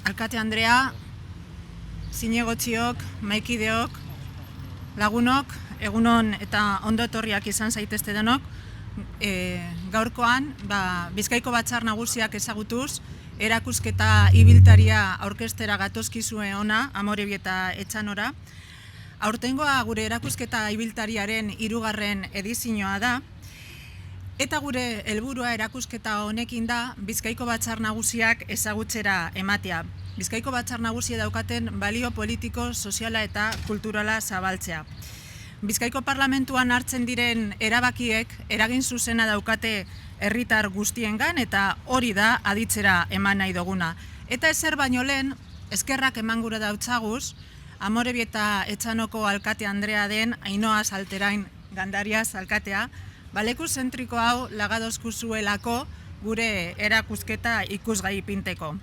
Alkate Andrea, zinegotziok, maikideok, lagunok, egunon eta ondo etorriak izan zaitezte denok. Gaurkoan, Bizkaiko Batzar Nagusiak ezagutuz, erakusketa ibiltaria aurkeztera gatozkizue ona, Amorebi eta Etxanora. Aurtengoa gure erakusketa ibiltariaren 3. edizioa da, eta gure helburua erakusketa honekin da Bizkaiko Batzar Nagusiak ezagutzera ematea. Bizkaiko Batzar Nagusia daukaten balio politiko, soziala eta kulturala zabaltzea. Bizkaiko Parlamentuan hartzen diren erabakiek eragin zuzena daukate herritar guztiengan eta hori da aditzera eman nahi duguna. Eta ezer baino lehen, eskerrak eman gure dautzaguz, Amorebi eta Etxanoko alkate Andrea den Ainhoa Salterain Gandarias alkatea, leku zentriko hau lagadozku zuelako gure erakusketa ikusgai ipinteko.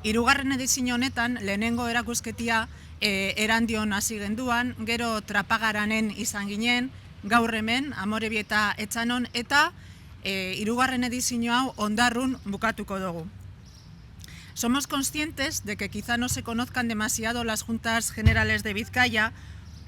3. edizio honetan, lehenengo erakusketia erandion hasi genduan, gero Trapagaranen izan ginen, gaur hemen, Amorebi eta Etxanon, eta 3. edizio hau Ondarrun bukatuko dugu. Somos conscientes de que quizá no se conozcan demasiado las Juntas Generales de Vizcaya,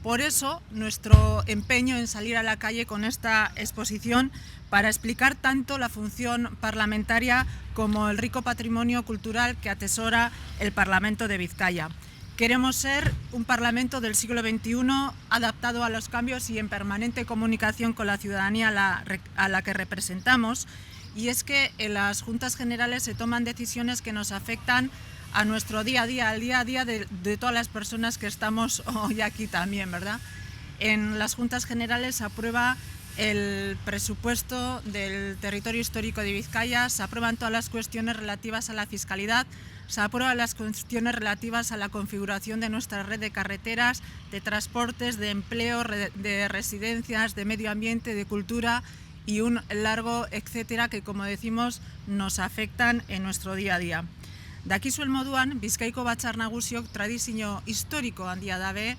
por eso nuestro empeño en salir a la calle con esta exposición para explicar tanto la función parlamentaria como el rico patrimonio cultural que atesora el Parlamento de Vizcaya. Queremos ser un Parlamento del siglo XXI adaptado a los cambios y en permanente comunicación con la ciudadanía a la que representamos. Y es que en las Juntas Generales se toman decisiones que nos afectan a nuestro día a día, al día a día de todas las personas que estamos hoy aquí también, ¿verdad? En las Juntas Generales se aprueba el presupuesto del territorio histórico de Vizcaya, se aprueban todas las cuestiones relativas a la fiscalidad, se aprueban las cuestiones relativas a la configuración de nuestra red de carreteras, de transportes, de empleo, de residencias, de medio ambiente, de cultura y un largo etcétera que, como decimos, nos afectan en nuestro día a día. Dakizuen moduan, Bizkaiko Batzar Nagusiok tradizio historiko handia dabe,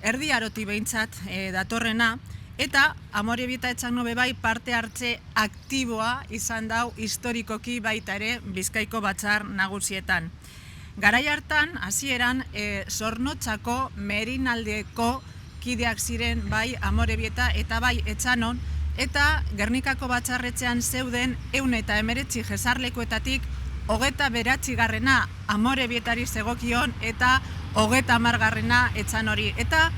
erdi aroti behintzat datorrena, eta Amorebi eta Etxano bai parte hartze aktiboa izan dau historikoki baita ere Bizkaiko Batzar Nagusietan. Garai hartan, hasieran, Zornotzako Merinaldeko kideak ziren bai Amorebi eta bai Etxanon, eta Gernikako batzarretxean zeuden 119 jesarlekuetatik 29 Amorebietari zegokion eta 30 Etxanori. Eta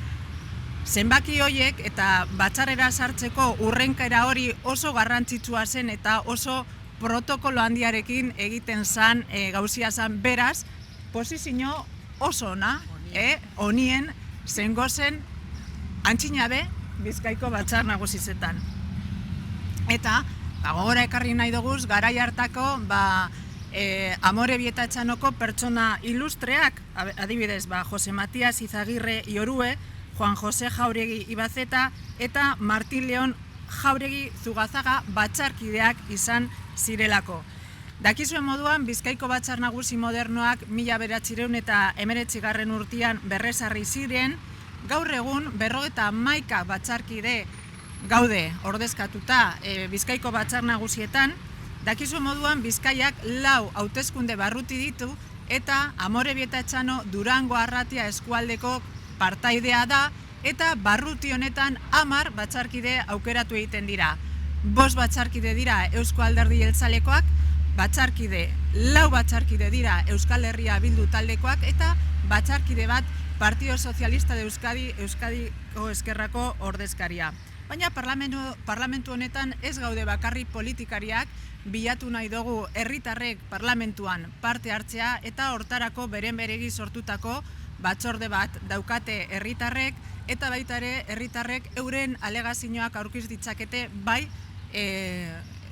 zenbaki horiek eta batzarrera sartzeko urrenkera hori oso garrantzitsua zen eta oso protokolo handiarekin egiten zan gauzia zan. Beraz, posizio oso ona, honien zengozen antxinabe Bizkaiko Batzar Nagusizetan. Eta, gogora ekarri nahi duguz, garai hartako Amorebi eta Etxanoko pertsona ilustreak, adibidez, Jose Matias Izagirre Iorue, Juan José Jauregi Ibazeta eta Martin León Jauregi Zugazaga batzarkideak izan zirelako. Dakizuen moduan, Bizkaiko Batzar Nagusi modernoak 1919 urtean berrezarri ziren, gaur egun 51 batzarkide gaude ordezkatuta Bizkaiko Batzar Nagusietan. Dakizuen moduan, Bizkaiak 4 hauteskunde barruti ditu eta Amorebi eta Etxano Durango Arratia eskualdeko partaidea da eta barruti honetan 10 batzarkide aukeratu egiten dira. 5 batzarkide dira Eusko Alderdi Jeltzalekoak, 4 batzarkide dira Euskal Herria Bildu taldekoak eta batzarkide bat Partido Socialista de Euskadi, Euskadiko Ezkerrako ordezkaria. Baina parlamentu honetan ez gaude bakarri politikariak, bilatu nahi dugu herritarrek parlamentuan parte hartzea eta hortarako beren-beregi sortutako batzorde bat daukate herritarrek eta baita ere herritarrek euren alegazioak aurkiz ditzakete bai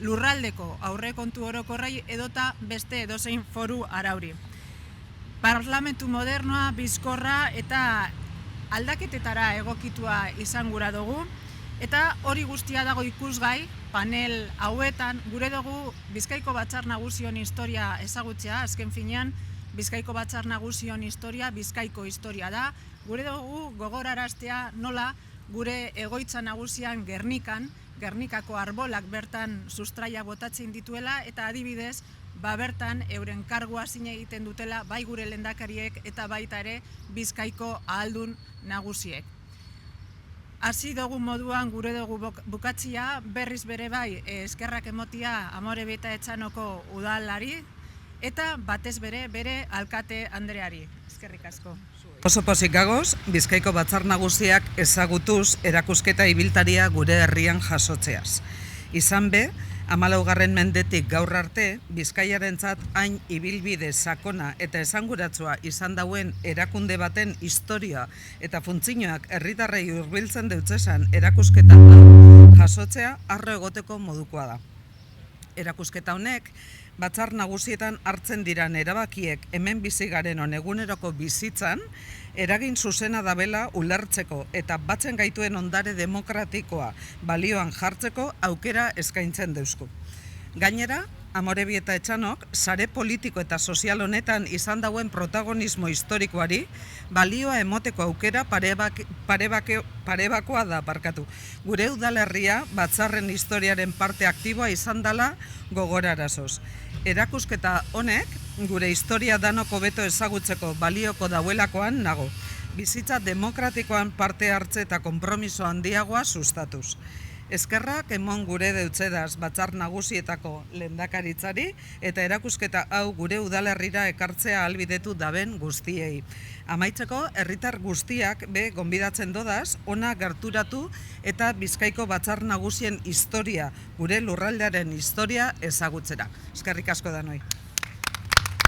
lurraldeko aurrekontu orokorrei edota beste edozein foru arauri. Parlamentu modernoa, bizkorra eta aldaketetara egokitua izan gura dugu, eta hori guztia dago ikusgai panel hauetan gure dugu Bizkaiko Batzar Nagusion historia ezagutzea. Azken finean, Bizkaiko Batzar Nagusion historia Bizkaiko historia da. Gure dugu gogoraraztea nola gure egoitza nagusian Gernikan, Gernikako arbolak bertan sustraia botatzen dituela eta adibidez bertan euren kargua zine egiten dutela bai gure lehendakariek eta baita ere Bizkaiko ahaldun nagusiek. Hasi dugu moduan gure dugu bukatzia, berriz bere bai eskerrak emotia Amorebieta Etxanoko udalari eta batez bere alkate Andreari. Eskerrik asko. Oso pozik gagoz, Bizkaiko Batzar Nagusiak ezagutuz erakusketa ibiltaria gure herrian jasotzeaz. Izan be, 14. mendetik gaur arte, Bizkaiarentzat hain ibilbide sakona eta esanguratsua izan dauen erakunde baten historia eta funtzioak herritarrei hurbiltzen deutzesan erakusketa jasotzea harro egoteko modukoa da. Erakusketa honek, Batzar Nagusietan hartzen diran erabakiek hemen bizi garen eguneroko bizitzan, eragin zuzena dabela ulertzeko eta batzen gaituen ondare demokratikoa balioan jartzeko aukera eskaintzen deusku. Gainera, Amorebieta Etxanok, sare politiko eta sozial honetan izan dauen protagonismo historikoari, balioa emoteko aukera parebakoa da barkatu. Gure udalerria batzarren historiaren parte aktiboa izan dela gogorarazoz. Erakusketa honek, gure historia danok hobeto ezagutzeko balioko dauelakoan nago. Bizitza demokratikoan parte hartze eta konpromiso handiagoa sustatuz. Eskerrak emon gure deutzedaz Batzar Nagusietako lehendakaritzari eta erakusketa hau gure udalerrira ekartzea ahalbidetu daben guztiei. Amaitzeko, herritar guztiak gonbidatzen dodaz, ona gerturatu eta Bizkaiko Batzar Nagusien historia, gure lurraldearen historia ezagutzera. Eskerrik asko danoi.